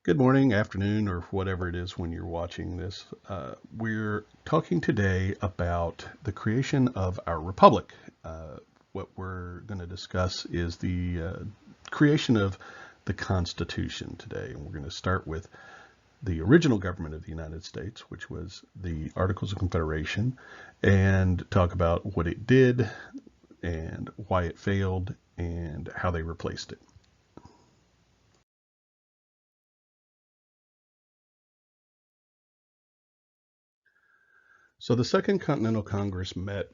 Good morning, afternoon, or whatever it is when you're watching this. We're talking today about the creation of our republic. What we're going to discuss is the creation of the Constitution today. And we're going to start with the original government of the United States, which was the Articles of Confederation, and talk about what it did and why it failed and how they replaced it. So the Second Continental Congress met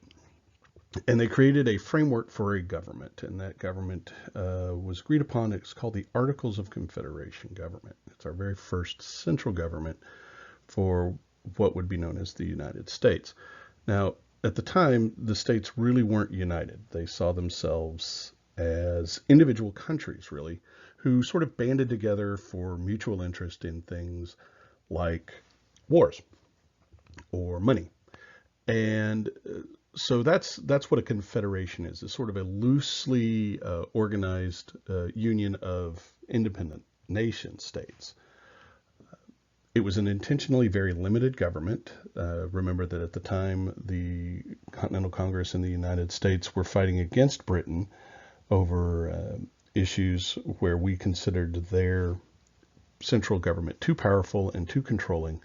and they created a framework for a government, and that government was agreed upon. It's called the Articles of Confederation government. It's our very first central government for what would be known as the United States. Now, at the time, the states really weren't united. They saw themselves as individual countries, really, who sort of banded together for mutual interest in things like wars or money. And so that's what a confederation is. It's sort of a loosely organized union of independent nation states. It was an intentionally very limited government. Remember that at the time, the Continental Congress in the United States were fighting against Britain over issues where we considered their central government too powerful and too controlling,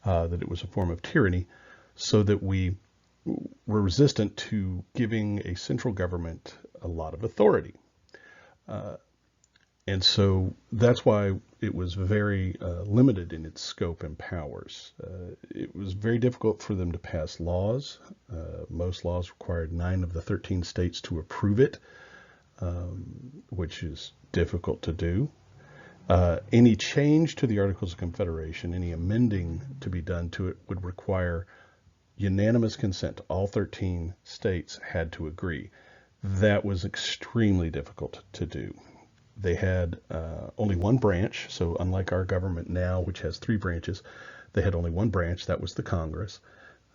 that it was a form of tyranny, so that we were resistant to giving a central government a lot of authority. And so that's why it was very limited in its scope and powers. It was very difficult for them to pass laws. Most laws required 9 of the 13 states to approve it, which is difficult to do. Any change to the Articles of Confederation, any amending to be done to it, would require unanimous consent. All 13 states had to agree. That was extremely difficult to do. They had only one branch, so unlike our government now, which has 3 branches, they had only one branch. That was the Congress,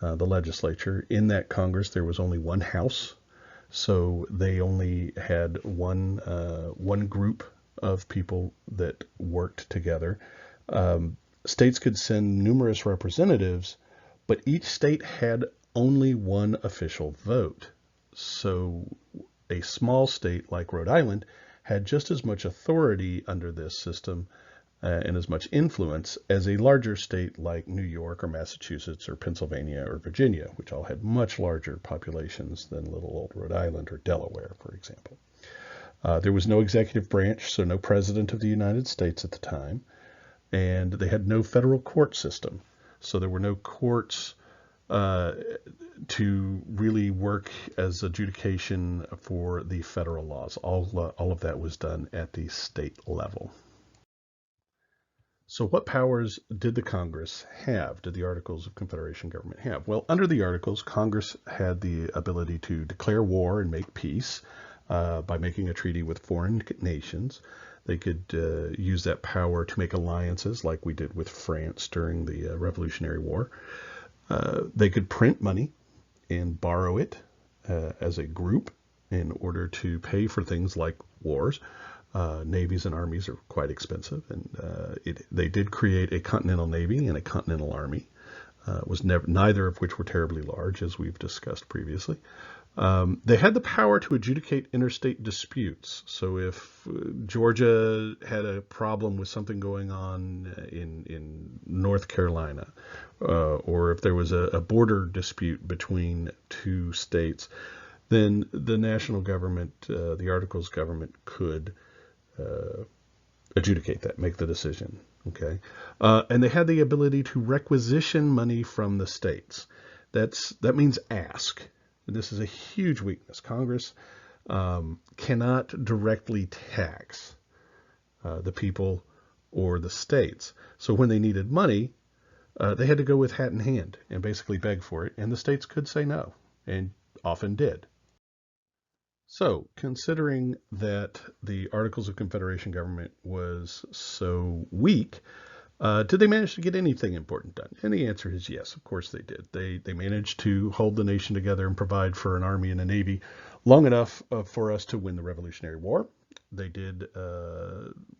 the legislature. In that Congress, there was only one house, so they only had one group of people that worked together. States could send numerous representatives, but each state had only one official vote. So a small state like Rhode Island had just as much authority under this system and as much influence as a larger state like New York or Massachusetts or Pennsylvania or Virginia, which all had much larger populations than little old Rhode Island or Delaware, for example. There was no executive branch, so no president of the United States at the time, and they had no federal court system. So there were no courts to really work as adjudication for the federal laws. All of that was done at the state level. So what powers did the Congress have? Did the Articles of Confederation government have? Well, under the Articles, Congress had the ability to declare war and make peace by making a treaty with foreign nations. They could use that power to make alliances like we did with France during the Revolutionary War. They could print money and borrow it as a group in order to pay for things like wars. Navies and armies are quite expensive, and they did create a continental navy and a continental army. Neither of which were terribly large, as we've discussed previously. They had the power to adjudicate interstate disputes. So if Georgia had a problem with something going on in North Carolina, or if there was a border dispute between 2 states, then the national government, the Articles government, could adjudicate that, make the decision. Okay, and they had the ability to requisition money from the states. That means ask. This is a huge weakness. Congress cannot directly tax the people or the states. So when they needed money, they had to go with hat in hand and basically beg for it, and the states could say no, and often did. So, considering that the Articles of Confederation government was so weak, did they manage to get anything important done? And the answer is yes, of course they did. They managed to hold the nation together and provide for an army and a navy long enough for us to win the Revolutionary War. They did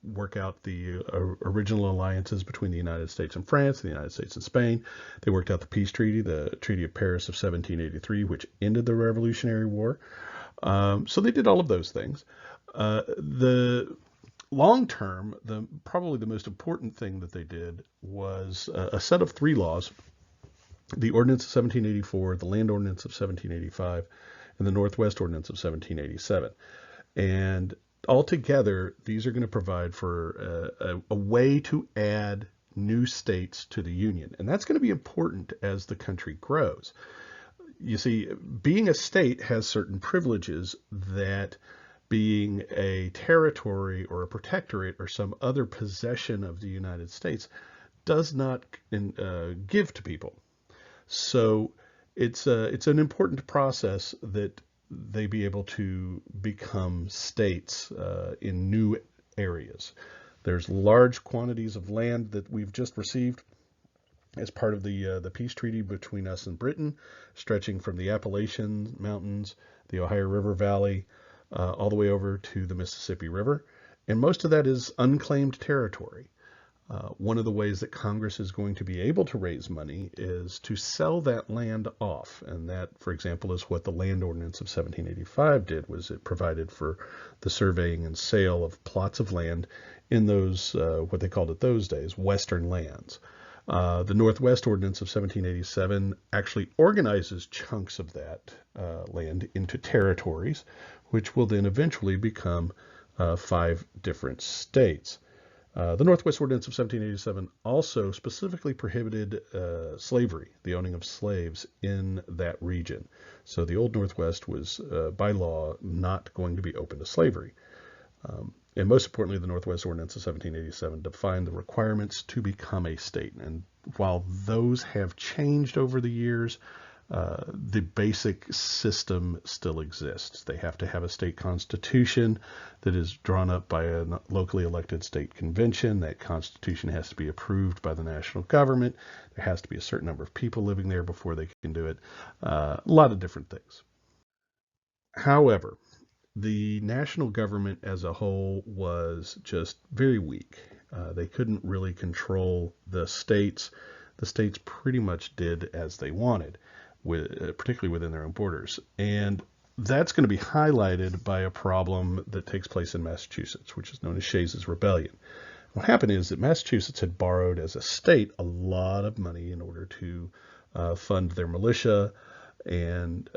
work out the original alliances between the United States and France, the United States and Spain. They worked out the peace treaty, the Treaty of Paris of 1783, which ended the Revolutionary War. So they did all of those things. The long term, probably the most important thing that they did was a set of 3 laws: the Ordinance of 1784, the Land Ordinance of 1785, and the Northwest Ordinance of 1787. And altogether, these are going to provide for a way to add new states to the Union. And that's going to be important as the country grows. You see, being a state has certain privileges that being a territory or a protectorate or some other possession of the United States does not give to people. So it's an important process that they be able to become states in new areas. There's large quantities of land that we've just received as part of the peace treaty between us and Britain, stretching from the Appalachian Mountains, the Ohio River Valley, all the way over to the Mississippi River. And most of that is unclaimed territory. One of the ways that Congress is going to be able to raise money is to sell that land off. And that, for example, is what the Land Ordinance of 1785 did, was it provided for the surveying and sale of plots of land in those, what they called it those days, Western lands. The Northwest Ordinance of 1787 actually organizes chunks of that land into territories, which will then eventually become 5 different states. The Northwest Ordinance of 1787 also specifically prohibited slavery, the owning of slaves in that region. So the Old Northwest was, by law, not going to be open to slavery. And most importantly, the Northwest Ordinance of 1787 defined the requirements to become a state. And while those have changed over the years, the basic system still exists. They have to have a state constitution that is drawn up by a locally elected state convention. That constitution has to be approved by the national government. There has to be a certain number of people living there before they can do it. A lot of different things. However, the national government as a whole was just very weak. They couldn't really control the states. The states pretty much did as they wanted, particularly within their own borders. And that's going to be highlighted by a problem that takes place in Massachusetts, which is known as Shays' Rebellion. What happened is that Massachusetts had borrowed as a state a lot of money in order to fund their militia and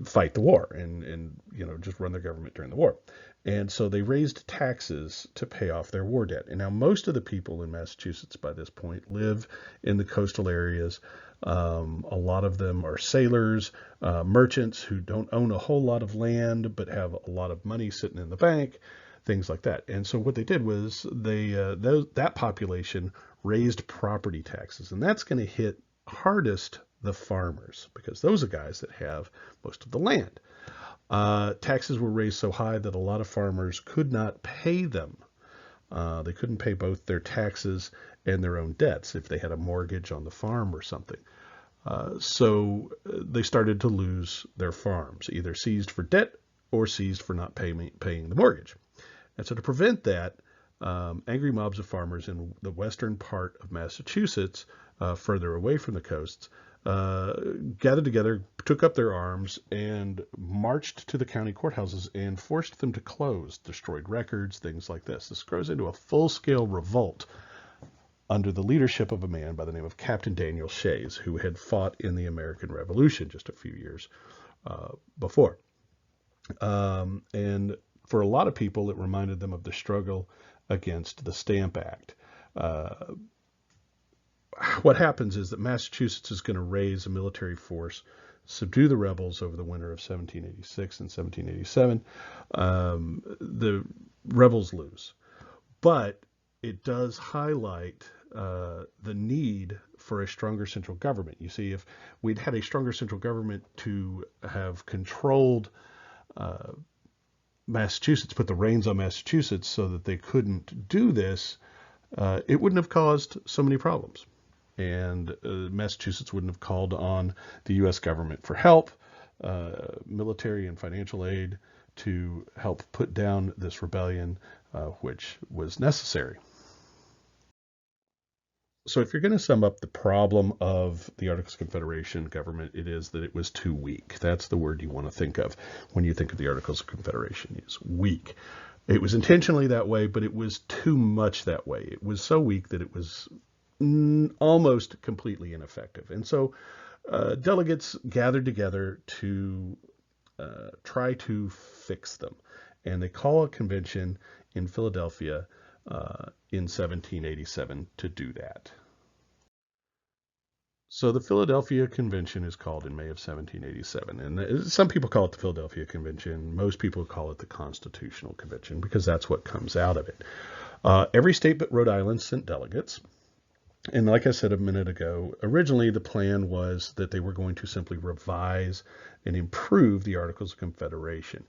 fight the war and just run their government during the war. And so they raised taxes to pay off their war debt. And now most of the people in Massachusetts by this point live in the coastal areas. A lot of them are sailors, merchants who don't own a whole lot of land but have a lot of money sitting in the bank, things like that. And so what they did was that population raised property taxes, and that's going to hit hardest the farmers, because those are guys that have most of the land. Taxes were raised so high that a lot of farmers could not pay them. They couldn't pay both their taxes and their own debts if they had a mortgage on the farm or something. So they started to lose their farms, either seized for debt or seized for not paying the mortgage. And so to prevent that, angry mobs of farmers in the western part of Massachusetts, further away from the coasts, gathered together, took up their arms, and marched to the county courthouses and forced them to close, destroyed records, things like this. This grows into a full-scale revolt under the leadership of a man by the name of Captain Daniel Shays, who had fought in the American Revolution just a few years before. And for a lot of people, it reminded them of the struggle against the Stamp Act. What happens is that Massachusetts is going to raise a military force, subdue the rebels over the winter of 1786 and 1787. The rebels lose, but it does highlight the need for a stronger central government. You see, if we'd had a stronger central government to have controlled Massachusetts, put the reins on Massachusetts so that they couldn't do this, it wouldn't have caused so many problems. And Massachusetts wouldn't have called on the U.S. government for help, military and financial aid, to help put down this rebellion, which was necessary. So if you're going to sum up the problem of the Articles of Confederation government, it is that it was too weak. That's the word you want to think of when you think of the Articles of Confederation, is weak. It was intentionally that way, but it was too much that way. It was so weak that it was almost completely ineffective. And so delegates gathered together to try to fix them. And they call a convention in Philadelphia in 1787 to do that. So the Philadelphia Convention is called in May of 1787, and some people call it the Philadelphia Convention. Most people call it the Constitutional Convention because that's what comes out of it. Every state but Rhode Island sent delegates. And like I said a minute ago, originally the plan was that they were going to simply revise and improve the Articles of Confederation.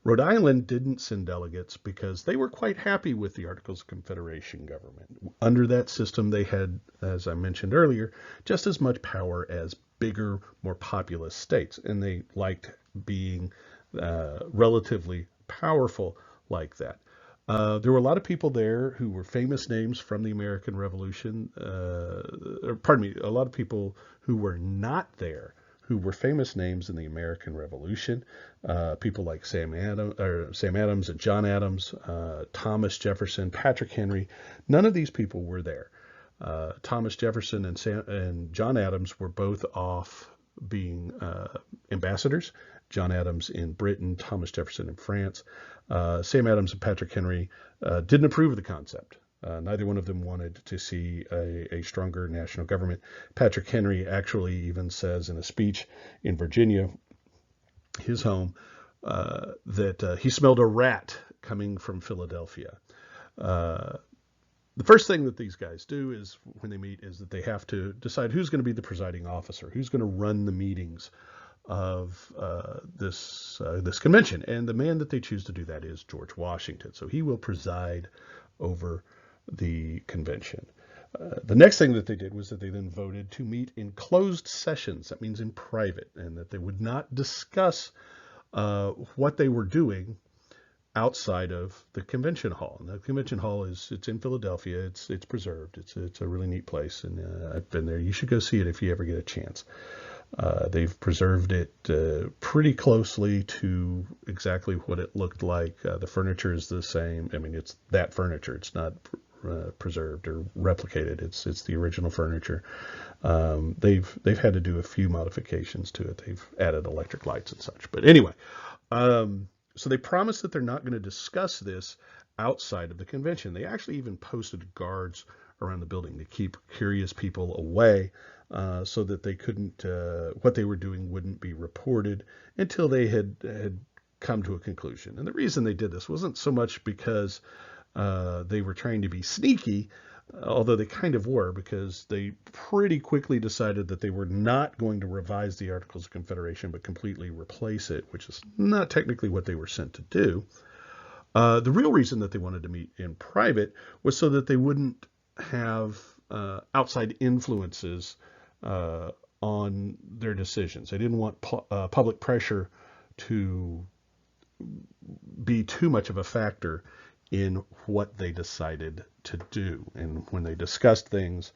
Rhode Island didn't send delegates because they were quite happy with the Articles of Confederation government. Under that system, they had, as I mentioned earlier, just as much power as bigger, more populous states, and they liked being relatively powerful like that. There were a lot of people there who were famous names from the American Revolution, a lot of people who were not there who were famous names in the American Revolution, people like Sam Adams and John Adams, Thomas Jefferson, Patrick Henry. None of these people were there. Thomas Jefferson and John Adams were both off being ambassadors. John Adams in Britain, Thomas Jefferson in France. Sam Adams and Patrick Henry didn't approve of the concept. Neither one of them wanted to see a stronger national government. Patrick Henry actually even says in a speech in Virginia, his home, that he smelled a rat coming from Philadelphia. The first thing that these guys do is when they meet is that they have to decide who's going to be the presiding officer, who's going to run the meetings of this convention. And the man that they choose to do that is George Washington. So he will preside over the convention. The next thing that they did was that they then voted to meet in closed sessions. That means in private, and that they would not discuss what they were doing outside of the convention hall. And the convention hall it's in Philadelphia. It's preserved. It's a really neat place, and I've been there. You should go see it if you ever get a chance. They've preserved it pretty closely to exactly what it looked like. The furniture is the same. I mean, it's that furniture. It's not preserved or replicated. It's the original furniture. They've had to do a few modifications to it. They've added electric lights and such. But anyway, so they promised that they're not going to discuss this outside of the convention. They actually even posted guards around the building to keep curious people away, so that they couldn't, what they were doing wouldn't be reported until they had come to a conclusion. And the reason they did this wasn't so much because they were trying to be sneaky, although they kind of were, because they pretty quickly decided that they were not going to revise the Articles of Confederation, but completely replace it, which is not technically what they were sent to do. The real reason that they wanted to meet in private was so that they wouldn't have outside influences on their decisions. They didn't want public pressure to be too much of a factor in what they decided to do. And when they discussed things,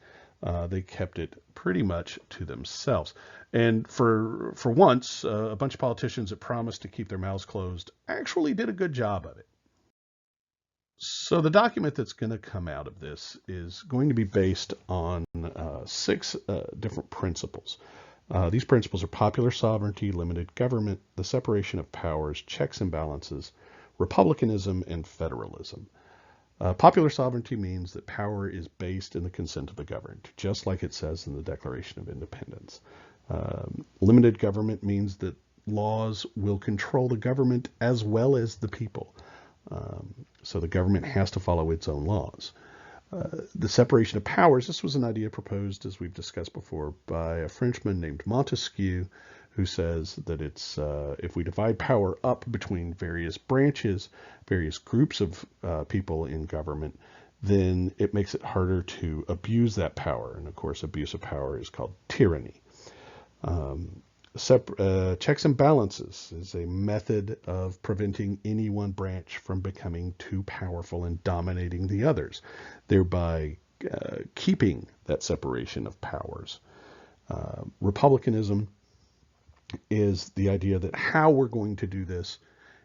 they kept it pretty much to themselves. And for once, a bunch of politicians that promised to keep their mouths closed actually did a good job of it. So the document that's going to come out of this is going to be based on 6 different principles. These principles are popular sovereignty, limited government, the separation of powers, checks and balances, republicanism, and federalism. Popular sovereignty means that power is based in the consent of the governed, just like it says in the Declaration of Independence. Limited government means that laws will control the government as well as the people. So the government has to follow its own laws. The separation of powers, this was an idea proposed, as we've discussed before, by a Frenchman named Montesquieu, who says that it's if we divide power up between various branches, various groups of people in government, then it makes it harder to abuse that power. And of course, abuse of power is called tyranny. Checks and balances is a method of preventing any one branch from becoming too powerful and dominating the others, thereby keeping that separation of powers. Republicanism is the idea that how we're going to do this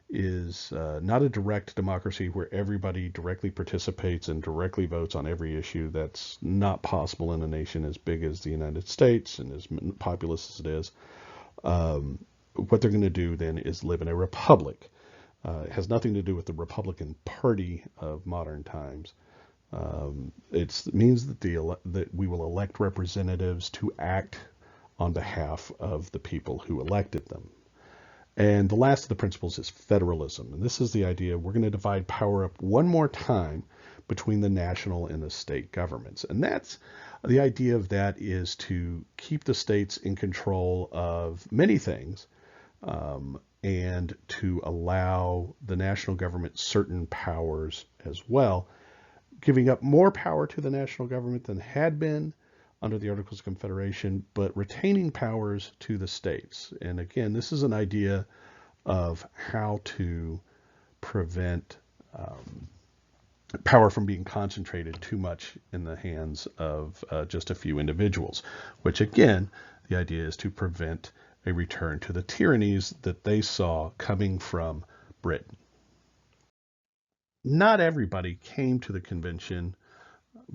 is not a direct democracy where everybody directly participates and directly votes on every issue. That's not possible in a nation as big as the United States and as populous as it is. What they're going to do then is live in a republic. It has nothing to do with the Republican Party of modern times. It means that that we will elect representatives to act on behalf of the people who elected them. And the last of the principles is federalism. And this is the idea we're going to divide power up one more time between the national and the state governments. And that's the idea of that is to keep the states in control of many things, and to allow the national government certain powers as well, giving up more power to the national government than had been under the Articles of Confederation, but retaining powers to the states. And again, this is an idea of how to prevent power from being concentrated too much in the hands of just a few individuals, which again, the idea is to prevent a return to the tyrannies that they saw coming from Britain. Not everybody came to the convention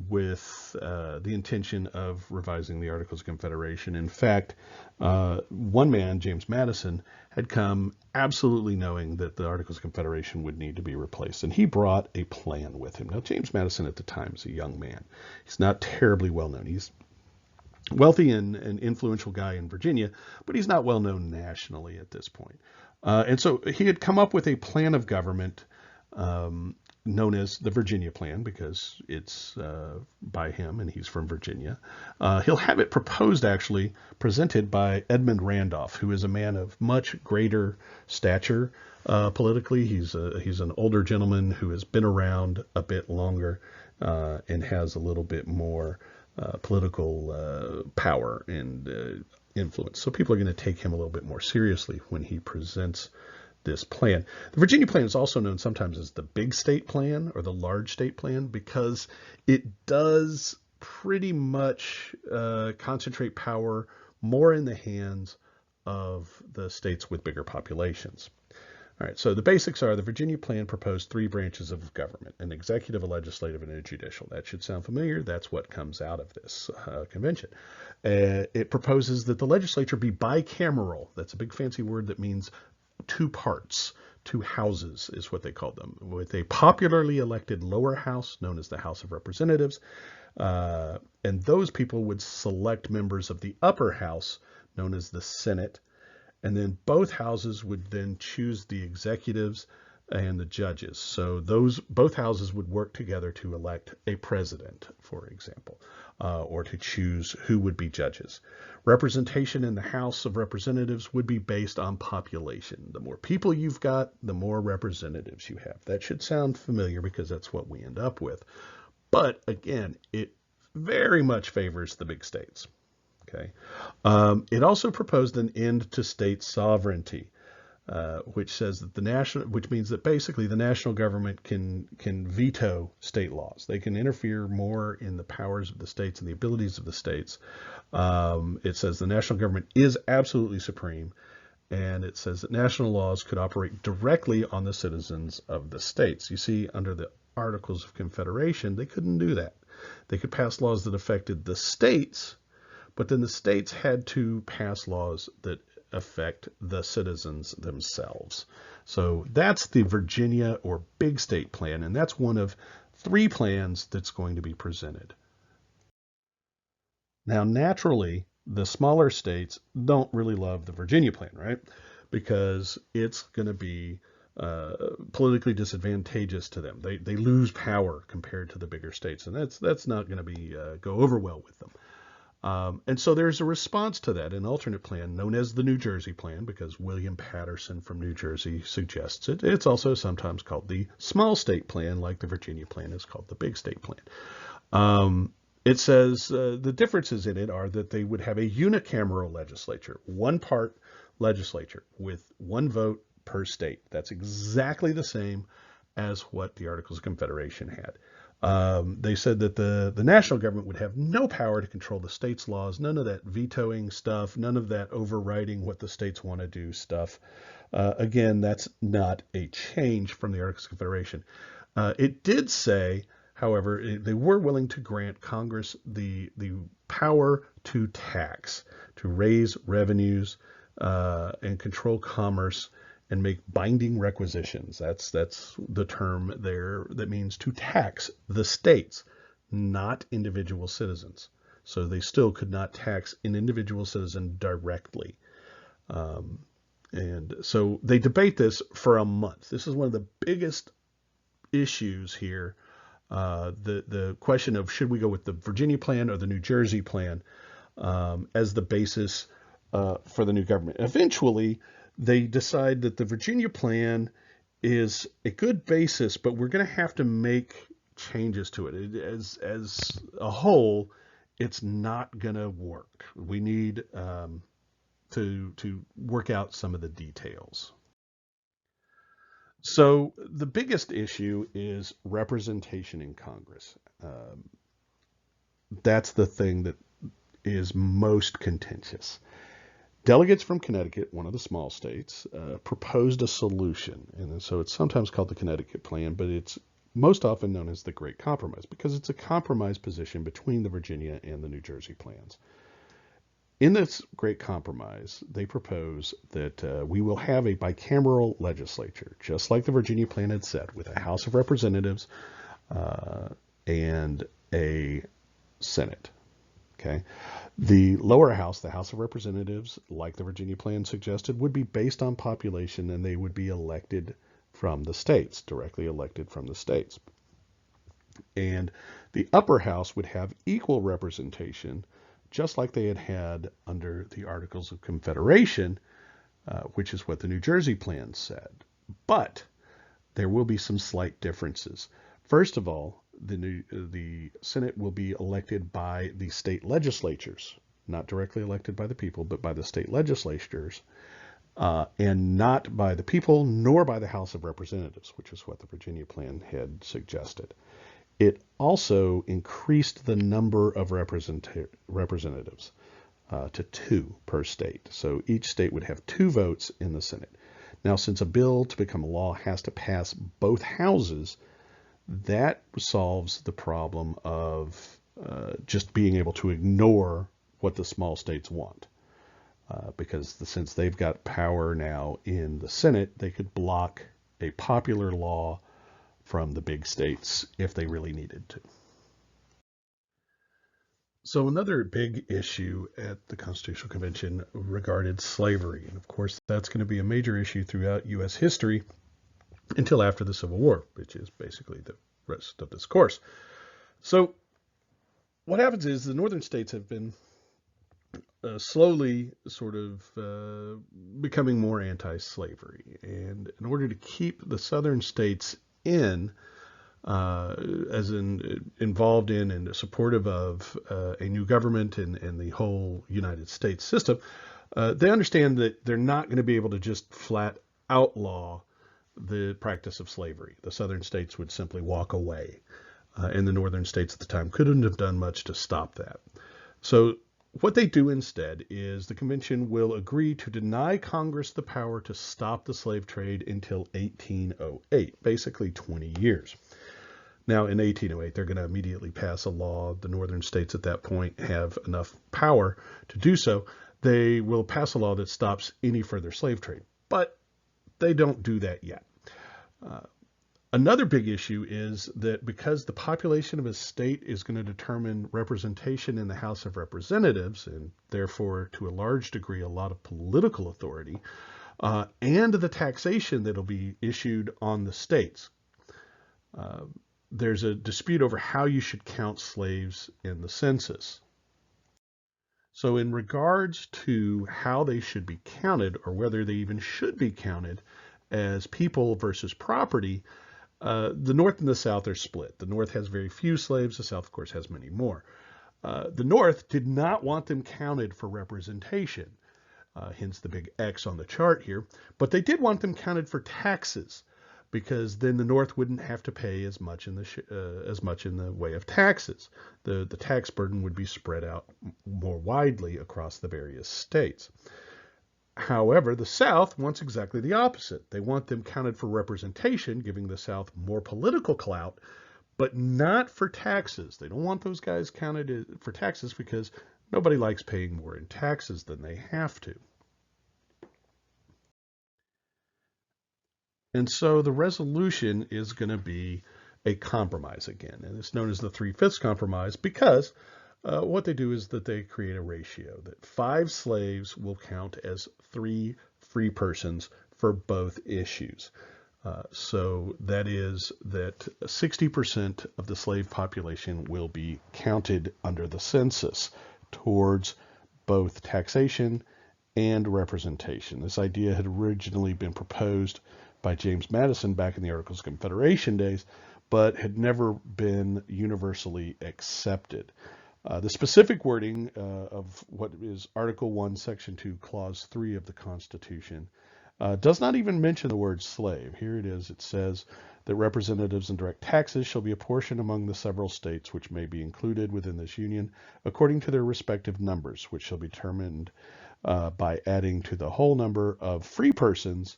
with the intention of revising the Articles of Confederation. In fact, one man, James Madison, had come absolutely knowing that the Articles of Confederation would need to be replaced, and he brought a plan with him. Now, James Madison at the time is a young man. He's not terribly well known. He's wealthy and an influential guy in Virginia, but he's not well known nationally at this point. And so he had come up with a plan of government known as the Virginia Plan, because it's by him and he's from Virginia. He'll have it proposed, actually, presented by Edmund Randolph, who is a man of much greater stature politically. He's an older gentleman who has been around a bit longer and has a little bit more political power and influence. So people are going to take him a little bit more seriously when he presents this plan. The Virginia Plan is also known sometimes as the Big State Plan or the Large State Plan, because it does pretty much concentrate power more in the hands of the states with bigger populations. All right, so the basics are the Virginia Plan proposed 3 branches of government: an executive, a legislative, and a judicial. That should sound familiar. That's what comes out of this convention. It proposes that the legislature be bicameral. That's a big fancy word that means 2 parts, 2 houses is what they called them, with a popularly elected lower house known as the House of Representatives, and those people would select members of the upper house known as the Senate, and then both houses would then choose the executives and the judges. So both houses would work together to elect a president, for example, or to choose who would be judges. Representation in the House of Representatives would be based on population. The more people you've got, the more representatives you have. That should sound familiar because that's what we end up with. But again, it very much favors the big states. Okay. It also proposed an end to state sovereignty, which says that which means that basically the national government can veto state laws. They can interfere more in the powers of the states and the abilities of the states. It says the national government is absolutely supreme, and it says that national laws could operate directly on the citizens of the states. You see, under the Articles of Confederation, they couldn't do that. They could pass laws that affected the states, but then the states had to pass laws that affect the citizens themselves. So that's the Virginia or Big State Plan, and that's one of 3 plans that's going to be presented. Now, naturally, the smaller states don't really love the Virginia Plan, right? Because it's going to be politically disadvantageous to them. They lose power compared to the bigger states, and that's not going to be go over well with them. And so there's a response to that, an alternate plan known as the New Jersey Plan, because William Patterson from New Jersey suggests it. It's also sometimes called the Small State Plan, like the Virginia Plan is called the Big State Plan. It says the differences in it are that they would have a unicameral legislature, one part legislature with one vote per state. That's exactly the same as what the Articles of Confederation had. They said that the national government would have no power to control the states' laws, none of that vetoing stuff, none of that overriding what the states want to do stuff. Again, that's not a change from the Articles of Confederation. It did say, however, they were willing to grant Congress the power to tax, to raise revenues, and control commerce and make binding requisitions. That's the term there that means to tax the states, not individual citizens. So they still could not tax an individual citizen directly. And so they debate this for a month. This is one of the biggest issues here. The question of should we go with the Virginia plan or the New Jersey plan as the basis for the new government. Eventually, they decide that the Virginia plan is a good basis, but we're going to have to make changes to it. As a whole, it's not going to work. We need to work out some of the details. So the biggest issue is representation in Congress. That's the thing that is most contentious. Delegates from Connecticut, one of the small states, proposed a solution. And so it's sometimes called the Connecticut Plan, but it's most often known as the Great Compromise because it's a compromise position between the Virginia and the New Jersey plans. In this Great Compromise, they propose that we will have a bicameral legislature, just like the Virginia plan had said, with a House of Representatives and a Senate. Okay. The lower house, the House of Representatives, like the Virginia plan suggested, would be based on population and they would be elected from the states, directly elected from the states. And the upper house would have equal representation, just like they had under the Articles of Confederation, which is what the New Jersey plan said. But there will be some slight differences. First of all, the Senate will be elected by the state legislatures, not directly elected by the people, but by the state legislatures, and not by the people nor by the House of Representatives, which is what the Virginia plan had suggested. It also increased the number of representatives to 2 per state. So each state would have 2 votes in the Senate. Now, since a bill to become a law has to pass both houses, that solves the problem of just being able to ignore what the small states want. Because since they've got power now in the Senate, they could block a popular law from the big states if they really needed to. So another big issue at the Constitutional Convention regarded slavery. And of course, that's going to be a major issue throughout U.S. history until after the Civil War, which is basically the rest of this course. So what happens is the northern states have been slowly sort of becoming more anti-slavery. And in order to keep the southern states involved in and supportive of a new government and the whole United States system, they understand that they're not going to be able to just flat outlaw the practice of slavery. The southern states would simply walk away, and the northern states at the time couldn't have done much to stop that. So what they do instead is the convention will agree to deny Congress the power to stop the slave trade until 1808, basically 20 years. Now, in 1808, they're going to immediately pass a law. The northern states at that point have enough power to do so. They will pass a law that stops any further slave trade, but they don't do that yet. Another big issue is that because the population of a state is going to determine representation in the House of Representatives, and therefore, to a large degree, a lot of political authority, and the taxation that will be issued on the states, there's a dispute over how you should count slaves in the census. So in regards to how they should be counted, or whether they even should be counted as people versus property, the North and the South are split. The North has very few slaves. The South, of course, has many more. The North did not want them counted for representation, hence the big X on the chart here, but they did want them counted for taxes, because then the North wouldn't have to pay as much in the way of taxes. The tax burden would be spread out more widely across the various states. However, the South wants exactly the opposite. They want them counted for representation, giving the South more political clout, but not for taxes. They don't want those guys counted for taxes because nobody likes paying more in taxes than they have to. And so the resolution is going to be a compromise again. And it's known as the 3/5 compromise because what they do is that they create a ratio that 5 slaves will count as 3 free persons for both issues. So that is that 60% of the slave population will be counted under the census towards both taxation and representation. This idea had originally been proposed by James Madison back in the Articles of Confederation days, but had never been universally accepted. The specific wording of what is Article 1, Section 2, Clause 3 of the Constitution does not even mention the word slave. Here it is. It says that representatives and direct taxes shall be apportioned among the several states which may be included within this union according to their respective numbers, which shall be determined by adding to the whole number of free persons,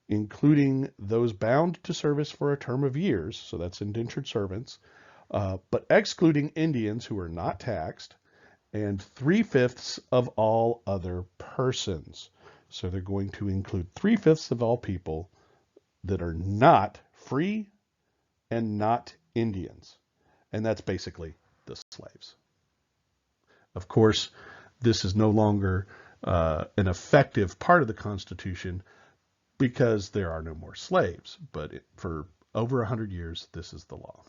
including those bound to service for a term of years, so that's indentured servants, but excluding Indians who are not taxed, and 3/5 of all other persons. So they're going to include 3/5 of all people that are not free and not Indians. And that's basically the slaves. Of course, this is no longer an effective part of the Constitution because there are no more slaves. But for over 100 years, this is the law.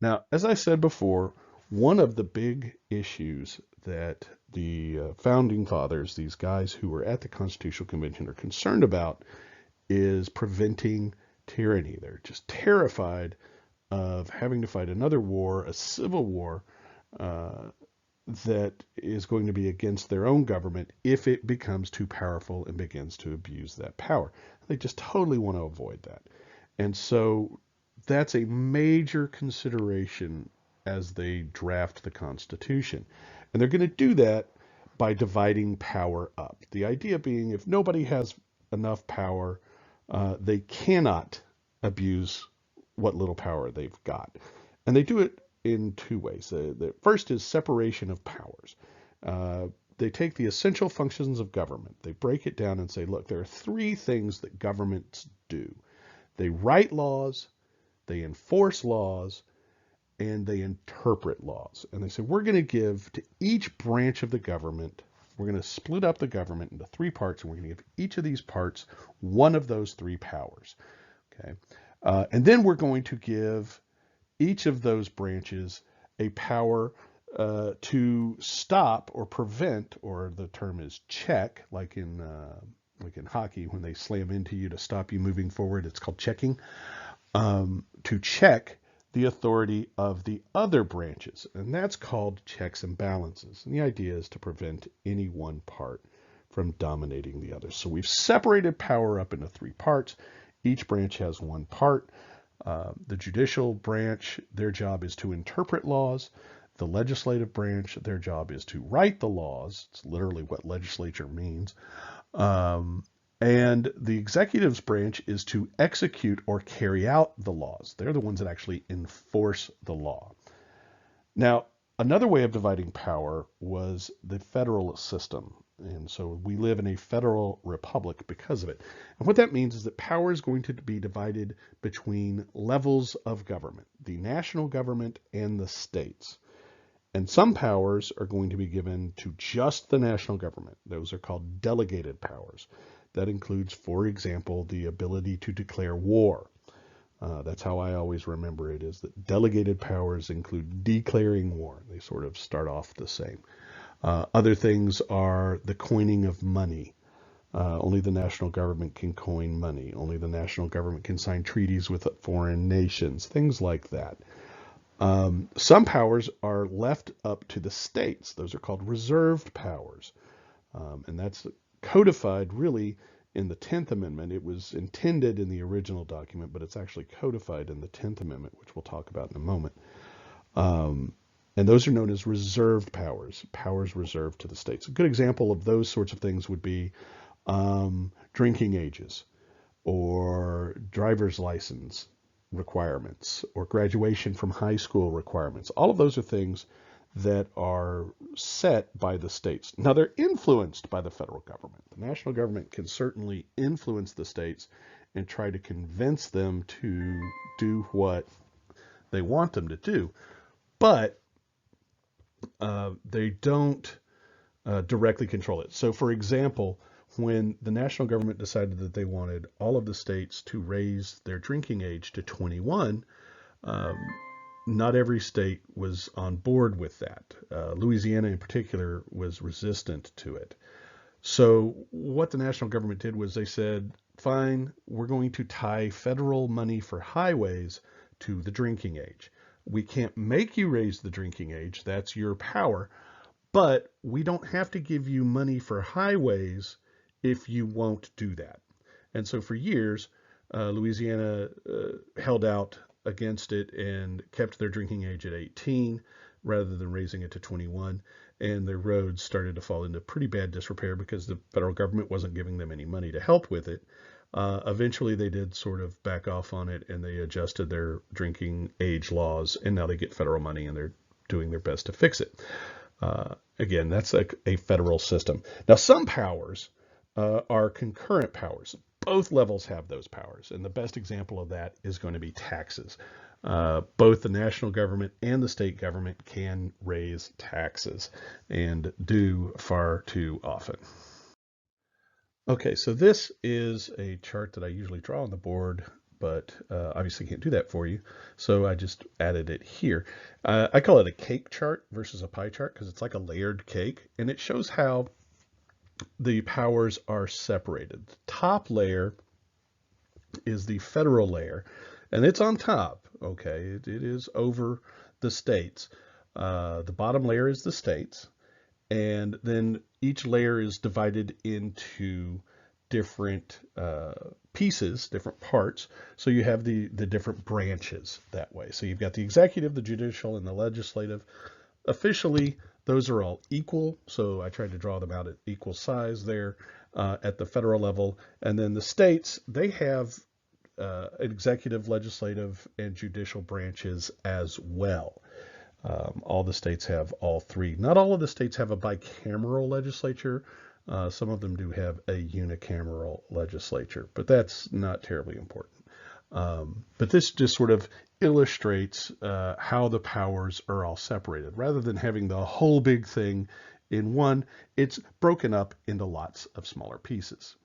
Now, as I said before, one of the big issues that the founding fathers, these guys who were at the Constitutional Convention, are concerned about is preventing tyranny. They're just terrified of having to fight another war, a civil war, that is going to be against their own government if it becomes too powerful and begins to abuse that power. They just totally want to avoid that. And so that's a major consideration as they draft the Constitution. And they're going to do that by dividing power up. The idea being if nobody has enough power, they cannot abuse what little power they've got. And they do it in 2 ways. The first is separation of powers. They take the essential functions of government. They break it down and say, look, there are 3 things that governments do. They write laws, they enforce laws, and they interpret laws. And they say, we're going to give to each branch of the government, we're going to split up the government into 3 parts, and we're going to give each of these parts one of those 3 powers. Okay, and then we're going to give each of those branches a power to stop or prevent, or the term is check, like in hockey when they slam into you to stop you moving forward, it's called checking, to check the authority of the other branches, and that's called checks and balances. And the idea is to prevent any one part from dominating the other. So we've separated power up into 3 parts. Each branch has 1 part. The judicial branch, their job is to interpret laws. The legislative branch, their job is to write the laws. It's literally what legislature means. And the executive's branch is to execute or carry out the laws. They're the ones that actually enforce the law. Now, another way of dividing power was the federal system. And so we live in a federal republic because of it. And what that means is that power is going to be divided between levels of government, the national government and the states. And some powers are going to be given to just the national government. Those are called delegated powers. That includes, for example, the ability to declare war. That's how I always remember it, is that delegated powers include declaring war. They sort of start off the same. Other things are the coining of money. Only the national government can coin money. Only the national government can sign treaties with foreign nations, things like that. Some powers are left up to the states. Those are called reserved powers. And that's codified really in the 10th Amendment. It was intended in the original document, but it's actually codified in the 10th Amendment, which we'll talk about in a moment. And those are known as reserved powers, powers reserved to the states. A good example of those sorts of things would be drinking ages, or driver's license requirements, or graduation from high school requirements. All of those are things that are set by the states. Now, they're influenced by the federal government. The national government can certainly influence the states and try to convince them to do what they want them to do, but they don't directly control it. So, for example, when the national government decided that they wanted all of the states to raise their drinking age to 21, not every state was on board with that. Louisiana in particular was resistant to it. So what the national government did was they said, fine, we're going to tie federal money for highways to the drinking age. We can't make you raise the drinking age, that's your power, but we don't have to give you money for highways if you won't do that. And so for years, Louisiana held out against it and kept their drinking age at 18 rather than raising it to 21. And their roads started to fall into pretty bad disrepair because the federal government wasn't giving them any money to help with it. Eventually, they did sort of back off on it, and they adjusted their drinking age laws, and now they get federal money, and they're doing their best to fix it. Again, that's a federal system. Now, some powers are concurrent powers. Both levels have those powers, and the best example of that is going to be taxes. Both the national government and the state government can raise taxes, and do far too often. Okay, so this is a chart that I usually draw on the board, but obviously can't do that for you, so I just added it here. I call it a cake chart versus a pie chart because it's like a layered cake, and it shows how the powers are separated. The top layer is the federal layer, and it's on top, okay? It is over the states. The bottom layer is the states, and then each layer is divided into different pieces, different parts. So you have the different branches that way. So you've got the executive, the judicial, and the legislative. Officially, those are all equal. So I tried to draw them out at equal size there at the federal level. And then the states, they have executive, legislative, and judicial branches as well. All the states have all three. Not all of the states have a bicameral legislature. Some of them do have a unicameral legislature, but that's not terribly important. But this just sort of illustrates how the powers are all separated. Rather than having the whole big thing in one, it's broken up into lots of smaller pieces.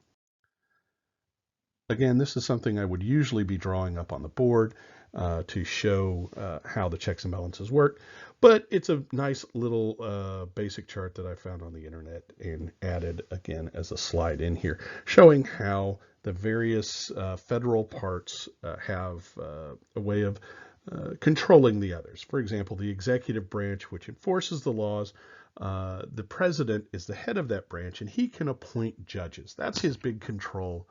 Again, this is something I would usually be drawing up on the board to show how the checks and balances work, but it's a nice little basic chart that I found on the internet and added again as a slide in here, showing how the various federal parts have a way of controlling the others. For example, the executive branch, which enforces the laws, the president is the head of that branch, and he can appoint judges. That's his big control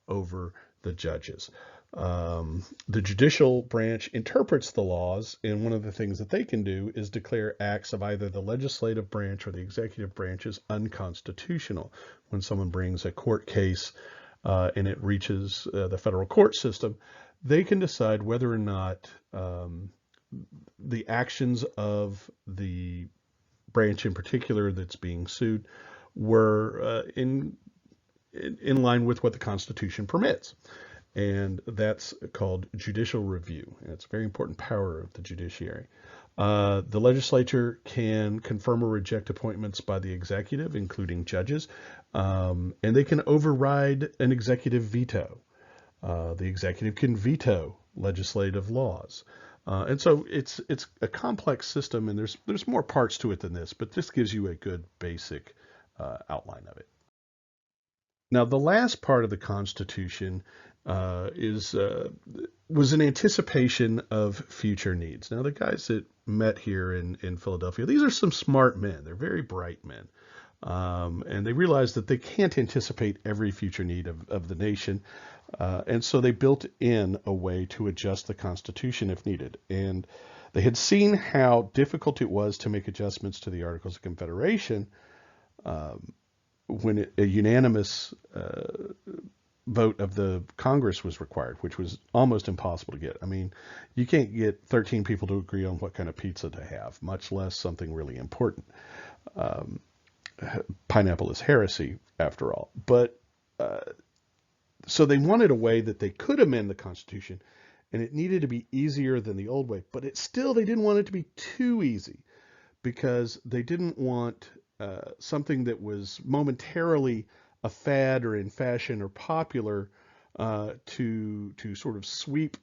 over the judges. The judicial branch interprets the laws, and one of the things that they can do is declare acts of either the legislative branch or the executive branch as unconstitutional. When someone brings a court case and it reaches the federal court system, they can decide whether or not the actions of the branch in particular that's being sued were in line with what the Constitution permits. And that's called judicial review. And it's a very important power of the judiciary. The legislature can confirm or reject appointments by the executive, including judges, and they can override an executive veto. The executive can veto legislative laws. And so it's a complex system, and there's more parts to it than this, but this gives you a good basic outline of it. Now, the last part of the Constitution was an anticipation of future needs. Now, the guys that met here in Philadelphia, these are some smart men. They're very bright men. And they realized that they can't anticipate every future need of the nation. And so they built in a way to adjust the Constitution if needed. And they had seen how difficult it was to make adjustments to the Articles of Confederation when a unanimous vote of the Congress was required, which was almost impossible to get. I mean, you can't get 13 people to agree on what kind of pizza to have, much less something really important. Pineapple is heresy, after all. But so they wanted a way that they could amend the Constitution, and it needed to be easier than the old way. But they didn't want it to be too easy, because they didn't want something that was momentarily a fad or in fashion or popular to sort of sweep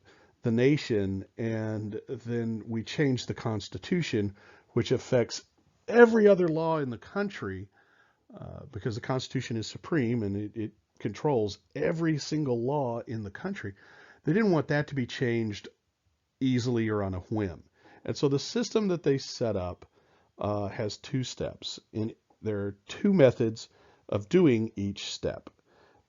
the nation, and then we change the Constitution, which affects every other law in the country, because the Constitution is supreme and it controls every single law in the country. They didn't want that to be changed easily or on a whim. And so the system that they set up has two steps. And there are two methods of doing each step.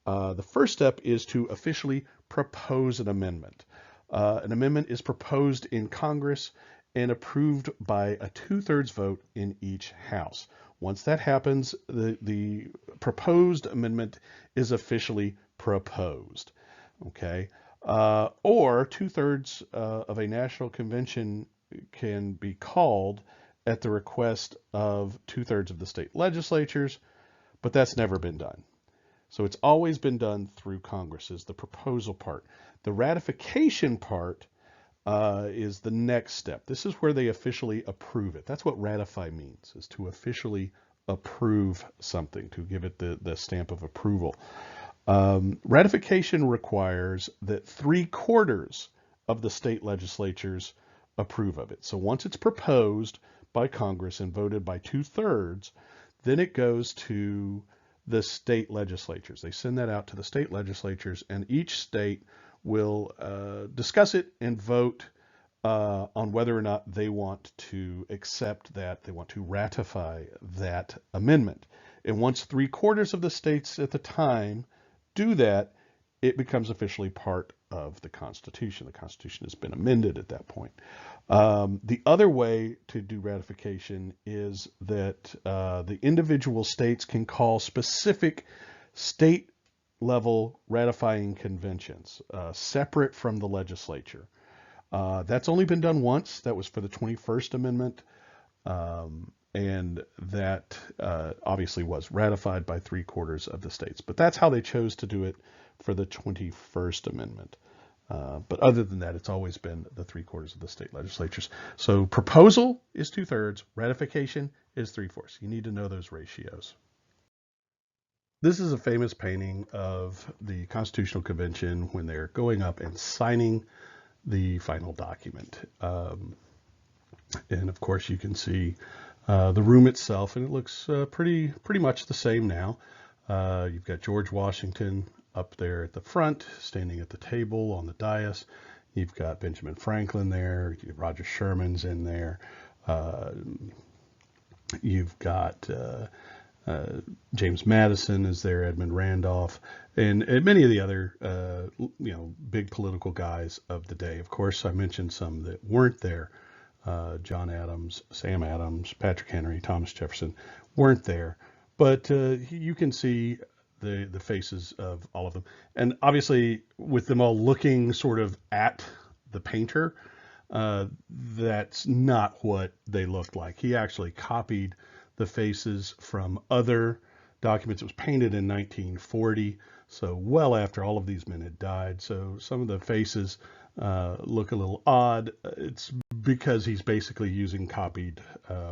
The first step is to officially propose an amendment. An amendment is proposed in Congress and approved by a 2/3 vote in each house. Once that happens, the proposed amendment is officially proposed. Okay, or 2/3 of a national convention can be called at the request of 2/3 of the state legislatures, but that's never been done. So it's always been done through Congress, is the proposal part. The ratification part is the next step. This is where they officially approve it. That's what ratify means, is to officially approve something, to give it the stamp of approval. Ratification requires that 3/4 of the state legislatures approve of it. So once it's proposed by Congress and voted by 2/3, then it goes to the state legislatures. They send that out to the state legislatures, and each state will discuss it and vote on whether or not they want to accept that, they want to ratify that amendment. And once 3/4 of the states at the time do that, it becomes officially part of the Constitution. The Constitution has been amended at that point. The other way to do ratification is that the individual states can call specific state level ratifying conventions separate from the legislature. That's only been done once. That was for the 21st Amendment. And that obviously was ratified by 3/4 of the states. But that's how they chose to do it for the 21st Amendment. But other than that, it's always been the 3/4 of the state legislatures. So proposal is 2/3, ratification is 3/4. You need to know those ratios. This is a famous painting of the Constitutional Convention when they're going up and signing the final document. And of course, you can see the room itself, and it looks pretty much the same now. You've got George Washington up there at the front, standing at the table on the dais. You've got Benjamin Franklin there. Roger Sherman's in there. You've got James Madison is there, Edmund Randolph, and many of the other big political guys of the day. Of course, I mentioned some that weren't there. John Adams, Sam Adams, Patrick Henry, Thomas Jefferson weren't there, but you can see the faces of all of them. And obviously, with them all looking sort of at the painter, that's not what they looked like. He actually copied the faces from other documents. It was painted in 1940, so well after all of these men had died. So some of the faces look a little odd. It's because he's basically using copied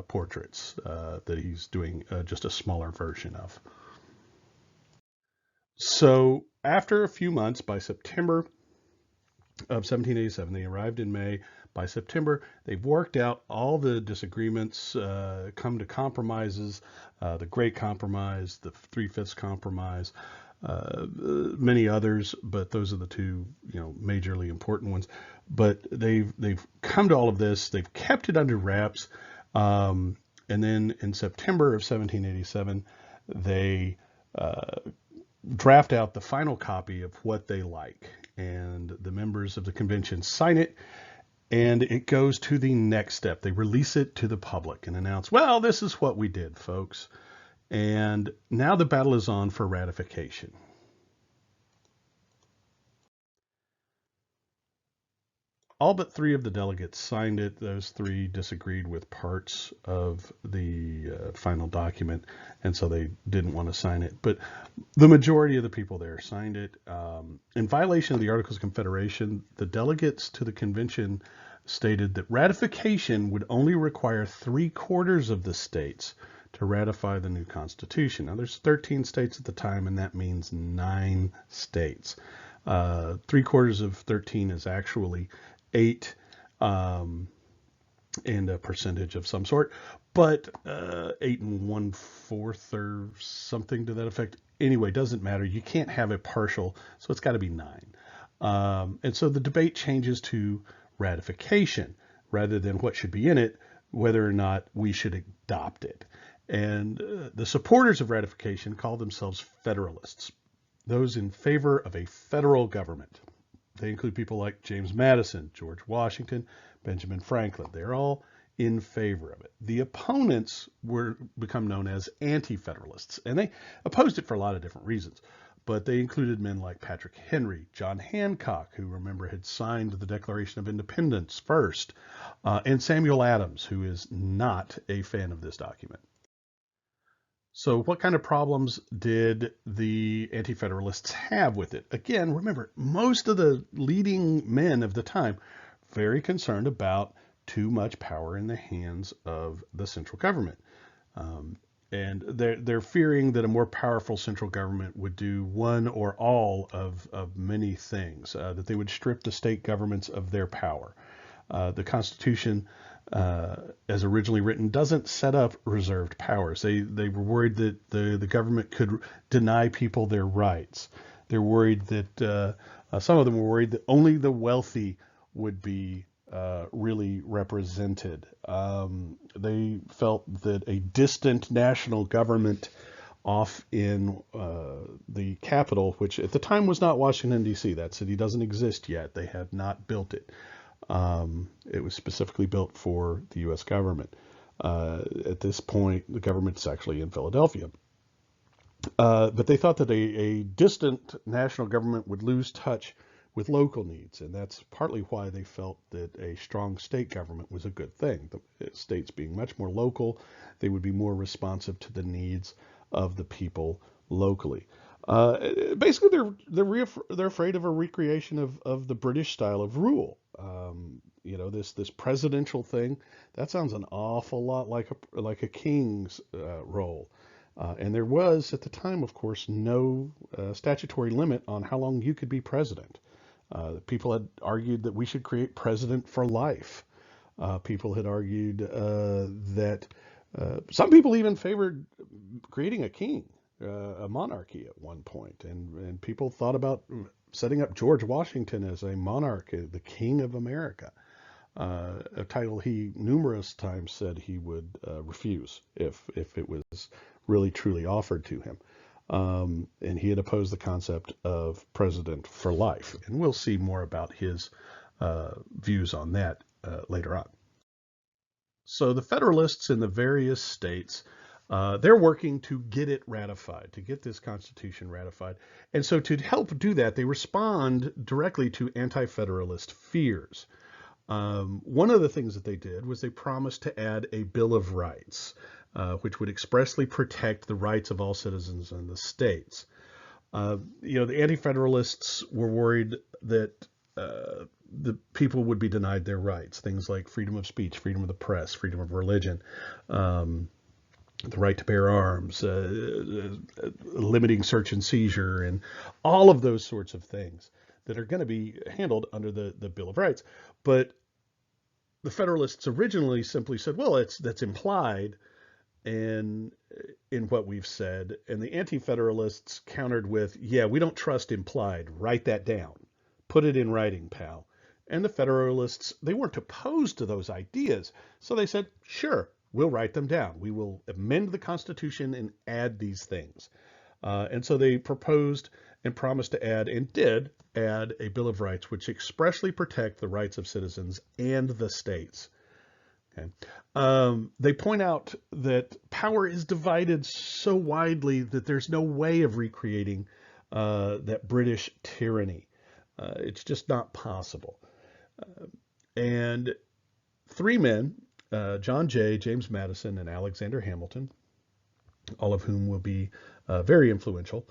portraits that he's doing just a smaller version of. So after a few months, by September of 1787, they arrived in May. By September, they've worked out all the disagreements, come to compromises, the Great Compromise, the 3/5 Compromise. many others, but those are the two, majorly important ones. But they've come to all of this. They've kept it under wraps, and then in September of 1787, they draft out the final copy of what they like, and the members of the convention sign it. And it goes to the next step. They release it to the public and announce, well, this is what we did, folks. And now the battle is on for ratification. All but 3 of the delegates signed it. Those 3 disagreed with parts of the final document, and so they didn't want to sign it. But the majority of the people there signed it. In violation of the Articles of Confederation, the delegates to the convention stated that ratification would only require 3/4 of the states to ratify the new Constitution. Now, there's 13 states at the time, and that means 9 states. 3/4 of 13 is actually 8, and a percentage of some sort, but 8 1/4 or something to that effect. Anyway, doesn't matter. You can't have a partial, so it's got to be 9. And so the debate changes to ratification rather than what should be in it, whether or not we should adopt it. And the supporters of ratification call themselves Federalists, those in favor of a federal government. They include people like James Madison, George Washington, Benjamin Franklin. They're all in favor of it. The opponents become known as Anti-Federalists, and they opposed it for a lot of different reasons. But they included men like Patrick Henry, John Hancock, who, remember, had signed the Declaration of Independence first, and Samuel Adams, who is not a fan of this document. So what kind of problems did the Anti-Federalists have with it? Again, remember, most of the leading men of the time very concerned about too much power in the hands of the central government. And they're fearing that a more powerful central government would do one or all of many things, that they would strip the state governments of their power. The Constitution, as originally written, doesn't set up reserved powers. They were worried that the government could deny people their rights. They're worried that some of them were worried that only the wealthy would be really represented. They felt that a distant national government off in the capital, which at the time was not Washington, D.C. That city doesn't exist yet. They have not built it. It was specifically built for the U.S. government. At this point, the government's actually in Philadelphia. But they thought that a distant national government would lose touch with local needs, and that's partly why they felt that a strong state government was a good thing. The states being much more local, they would be more responsive to the needs of the people locally. Basically, they're afraid of a recreation of the British style of rule. This presidential thing, that sounds an awful lot like a king's role. And there was, at the time, of course, no statutory limit on how long you could be president. People had argued that we should create president for life. People had argued that some people even favored creating a king, a monarchy at one point. And people thought about setting up George Washington as a monarch, the King of America, a title he numerous times said he would refuse if it was really truly offered to him. And he had opposed the concept of president for life. And we'll see more about his views on that later on. So the Federalists in the various states, they're working to get it ratified, to get this Constitution ratified. And so to help do that, they respond directly to anti-Federalist fears. One of the things that they did was they promised to add a Bill of Rights, which would expressly protect the rights of all citizens in the states. The Anti-Federalists were worried that the people would be denied their rights, things like freedom of speech, freedom of the press, freedom of religion, the right to bear arms, limiting search and seizure, and all of those sorts of things that are going to be handled under the Bill of Rights. But the Federalists originally simply said, well, that's implied. in what we've said, and the Anti-Federalists countered with, yeah, we don't trust implied. Write that down. Put it in writing, pal. And the Federalists, they weren't opposed to those ideas. So they said, sure, we'll write them down. We will amend the Constitution and add these things. And so they proposed and promised to add, and did add, a Bill of Rights which expressly protect the rights of citizens and the states. Okay. They point out that power is divided so widely that there's no way of recreating that British tyranny. It's just not possible. And three men, John Jay, James Madison, and Alexander Hamilton, all of whom will be very influential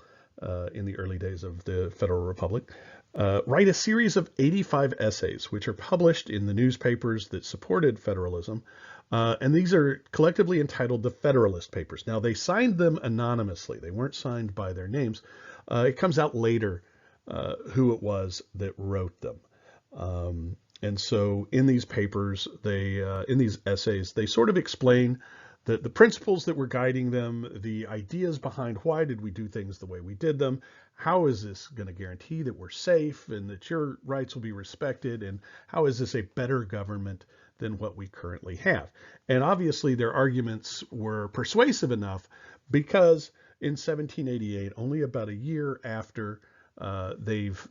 in the early days of the Federal Republic, write a series of 85 essays, which are published in the newspapers that supported federalism. And these are collectively entitled the Federalist Papers. Now, they signed them anonymously. They weren't signed by their names. It comes out later who it was that wrote them. And so in these papers, in these essays, they sort of explain the principles that were guiding them, the ideas behind why did we do things the way we did them, how is this going to guarantee that we're safe and that your rights will be respected, and how is this a better government than what we currently have. And obviously their arguments were persuasive enough because in 1788, only about a year after they've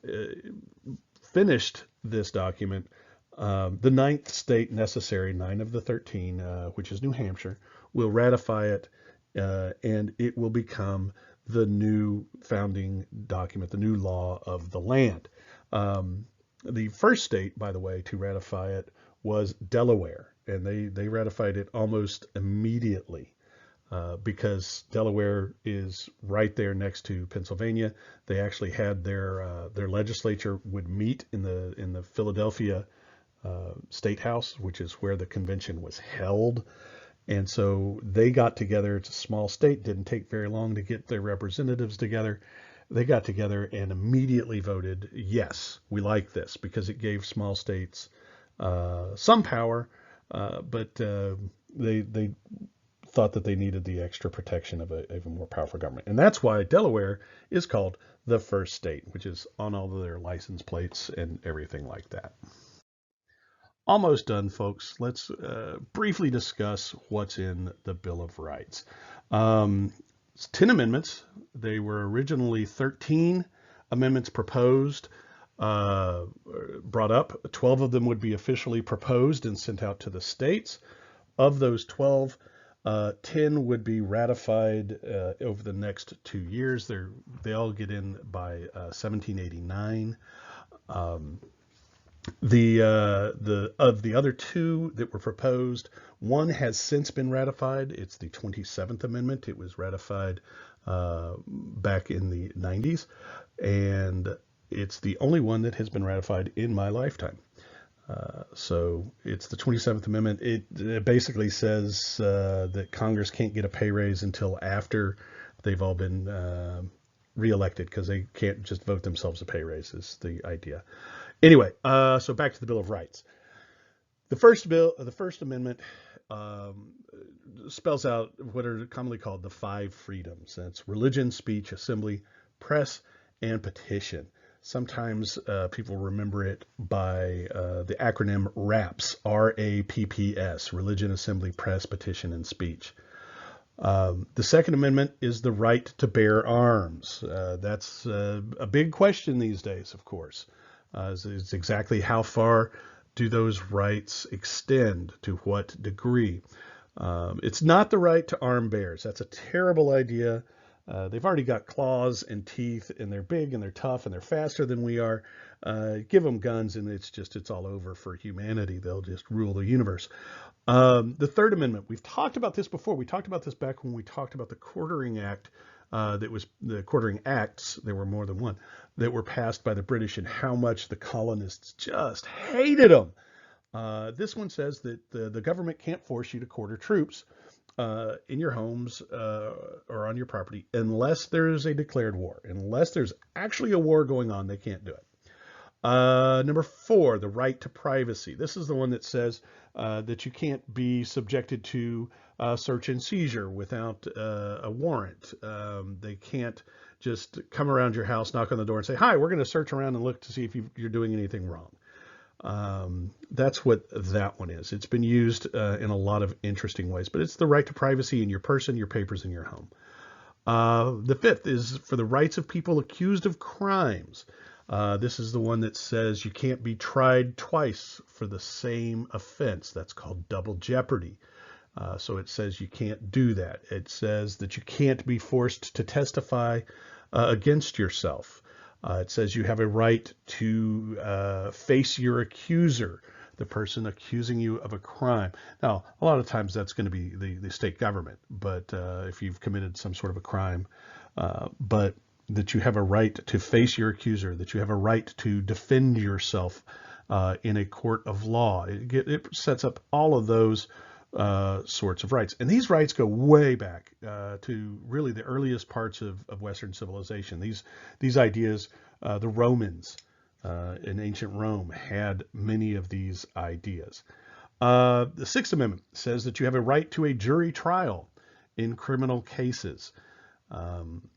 finished this document, the ninth state necessary, 9 of the 13, which is New Hampshire, will ratify it, and it will become the new founding document, the new law of the land. The first state, by the way, to ratify it was Delaware, and they ratified it almost immediately because Delaware is right there next to Pennsylvania. They actually had their legislature would meet in the Philadelphia State House, which is where the convention was held. And so they got together. It's a small state, didn't take very long to get their representatives together. They got together and immediately voted, yes, we like this, because it gave small states some power, but they thought that they needed the extra protection of a more powerful government. And that's why Delaware is called the first state, which is on all of their license plates and everything like that. Almost done, folks. Let's briefly discuss what's in the Bill of Rights. It's 10 amendments. They were originally 13 amendments proposed, brought up. 12 of them would be officially proposed and sent out to the states. Of those 12, 10 would be ratified over the next 2 years. They all get in by 1789. Of the other 2 that were proposed, one has since been ratified. It's the 27th Amendment. It was ratified back in the 90s, and it's the only one that has been ratified in my lifetime. So it's the 27th Amendment. It basically says that Congress can't get a pay raise until after they've all been reelected, because they can't just vote themselves a pay raise, is the idea. Anyway, so back to the Bill of Rights. The First Amendment spells out what are commonly called the 5 freedoms. That's religion, speech, assembly, press, and petition. Sometimes people remember it by the acronym RAPS, R-A-P-P-S, religion, assembly, press, petition, and speech. The Second Amendment is the right to bear arms. That's a big question these days, of course. It's exactly how far do those rights extend, to what degree. It's not the right to arm bears. That's a terrible idea. They've already got claws and teeth, and they're big and they're tough and they're faster than we are. Give them guns and it's all over for humanity. They'll just rule the universe. The Third Amendment, we've talked about this before. We talked about this back when we talked about the Quartering Act. That was the Quartering Acts, there were more than one, that were passed by the British, and how much the colonists just hated them. This one says that the government can't force you to quarter troops in your homes or on your property unless there is a declared war. Unless there's actually a war going on, they can't do it. Number 4, the right to privacy. This is the one that says that you can't be subjected to search and seizure without a warrant. They can't just come around your house, knock on the door, and say, "Hi, we're going to search around and look to see if you're doing anything wrong." That's what that one is. It's been used in a lot of interesting ways, but it's the right to privacy in your person, your papers, and your home. The 5th is for the rights of people accused of crimes. This is the one that says you can't be tried twice for the same offense. That's called double jeopardy. So it says you can't do that. It says that you can't be forced to testify against yourself. It says you have a right to face your accuser, the person accusing you of a crime. Now, a lot of times that's going to be the state government, but if you've committed some sort of a crime, but that you have a right to face your accuser, that you have a right to defend yourself in a court of law. It sets up all of those sorts of rights. And these rights go way back to really the earliest parts of Western civilization. These ideas, the Romans in ancient Rome had many of these ideas. The 6th Amendment says that you have a right to a jury trial in criminal cases.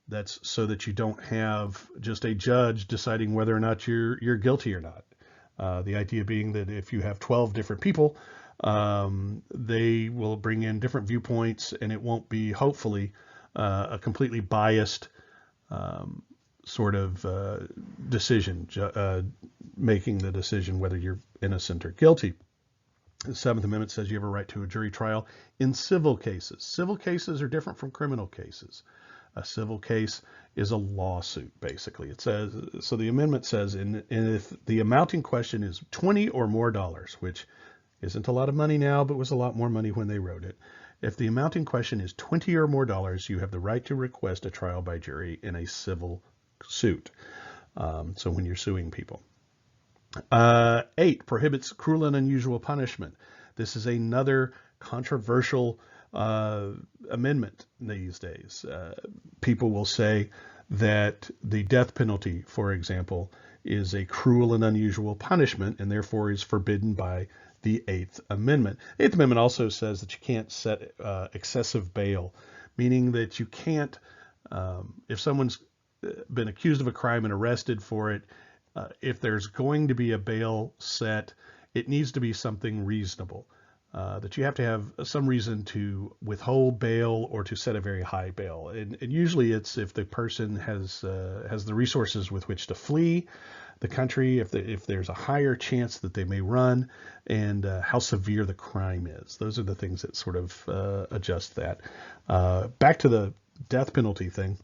That's so that you don't have just a judge deciding whether or not you're guilty or not. The idea being that if you have 12 different people, they will bring in different viewpoints, and it won't be, hopefully, a completely biased sort of decision, making the decision whether you're innocent or guilty. The 7th Amendment says you have a right to a jury trial in civil cases. Civil cases are different from criminal cases. A civil case is a lawsuit, basically. It says, so the amendment says, and if the amount in question is $20 or more, which isn't a lot of money now, but was a lot more money when they wrote it. If the amount in question is $20 or more, you have the right to request a trial by jury in a civil suit. So when you're suing people. 8 prohibits cruel and unusual punishment. This is another controversial amendment these days. People will say that the death penalty, for example, is a cruel and unusual punishment and therefore is forbidden by the 8th Amendment. The 8th Amendment also says that you can't set excessive bail, meaning that you can't, if someone's been accused of a crime and arrested for it, if there's going to be a bail set, it needs to be something reasonable. That you have to have some reason to withhold bail or to set a very high bail. And usually it's if the person has the resources with which to flee the country, if there's a higher chance that they may run, and how severe the crime is. Those are the things that sort of adjust that. Back to the death penalty thing.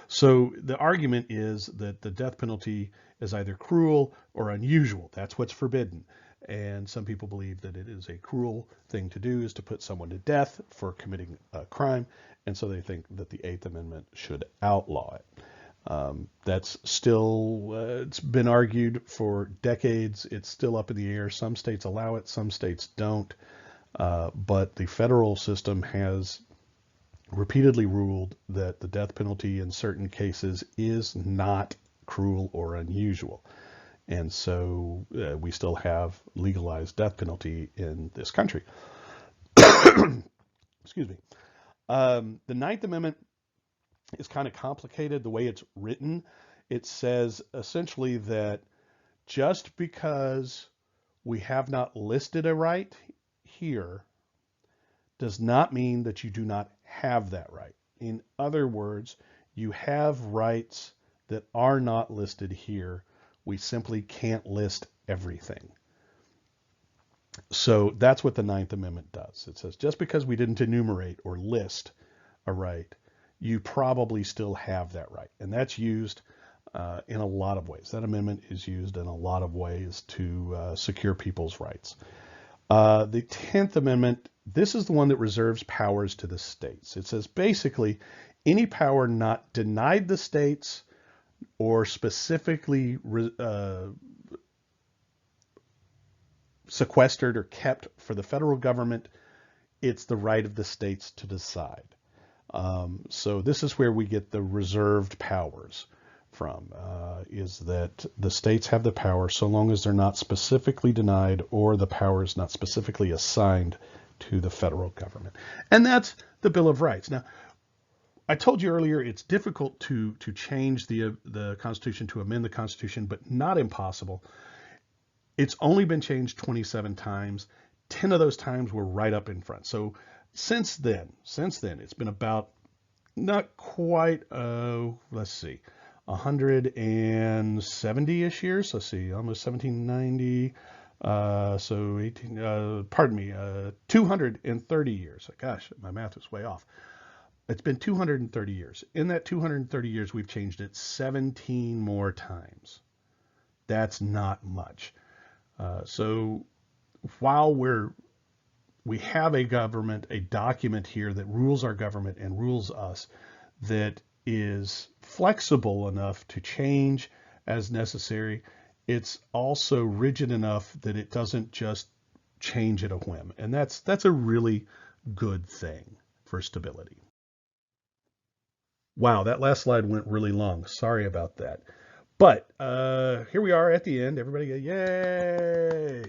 So the argument is that the death penalty is either cruel or unusual. That's what's forbidden. And some people believe that it is a cruel thing to do, is to put someone to death for committing a crime. And so they think that the 8th Amendment should outlaw it. That's still, it's been argued for decades. It's still up in the air. Some states allow it, some states don't. But the federal system has repeatedly ruled that the death penalty in certain cases is not cruel or unusual. And so we still have legalized death penalty in this country. Excuse me. The 9th Amendment is kind of complicated the way it's written. It says essentially that just because we have not listed a right here does not mean that you do not have that right. In other words, you have rights that are not listed here. We simply can't list everything. So that's what the 9th Amendment does. It says just because we didn't enumerate or list a right, you probably still have that right. And that's used in a lot of ways. That amendment is used in a lot of ways to secure people's rights. The 10th Amendment, this is the one that reserves powers to the states. It says basically any power not denied the states or specifically sequestered or kept for the federal government, it's the right of the states to decide. So this is where we get the reserved powers from, is that the states have the power so long as they're not specifically denied or the power is not specifically assigned to the federal government. And that's the Bill of Rights. Now, I told you earlier it's difficult to change the Constitution, to amend the Constitution, but not impossible. It's only been changed 27 times. 10 of those times were right up in front. So since then, it's been about not quite, let's see, 170-ish years. Let's see, almost 1790. So 230 years. Gosh, my math was way off. It's been 230 years. In that 230 years, we've changed it 17 more times. That's not much. So while we have a government, a document here that rules our government and rules us, that is flexible enough to change as necessary, it's also rigid enough that it doesn't just change at a whim. And that's a really good thing for stability. Wow, that last slide went really long. Sorry about that. But here we are at the end. Everybody go, yay!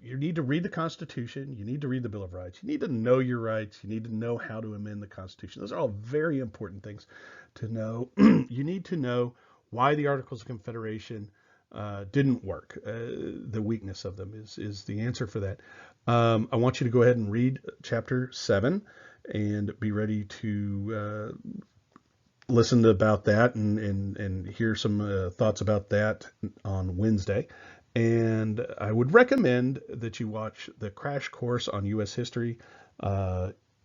You need to read the Constitution. You need to read the Bill of Rights. You need to know your rights. You need to know how to amend the Constitution. Those are all very important things to know. You need to know why the Articles of Confederation didn't work. The weakness of them is the answer for that. I want you to go ahead and read Chapter 7 and be ready to listen about that and hear some thoughts about that on Wednesday. And I would recommend that you watch the Crash Course on U.S. History,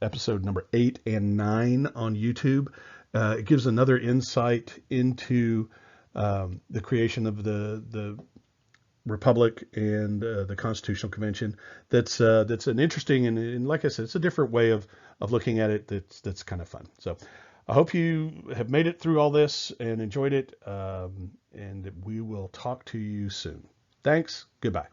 episode number 8 and 9 on YouTube. It gives another insight into the creation of the Republic and the Constitutional Convention. That's an interesting and like I said, it's a different way of looking at it. That's kind of fun. So I hope you have made it through all this and enjoyed it. And we will talk to you soon. Thanks. Goodbye.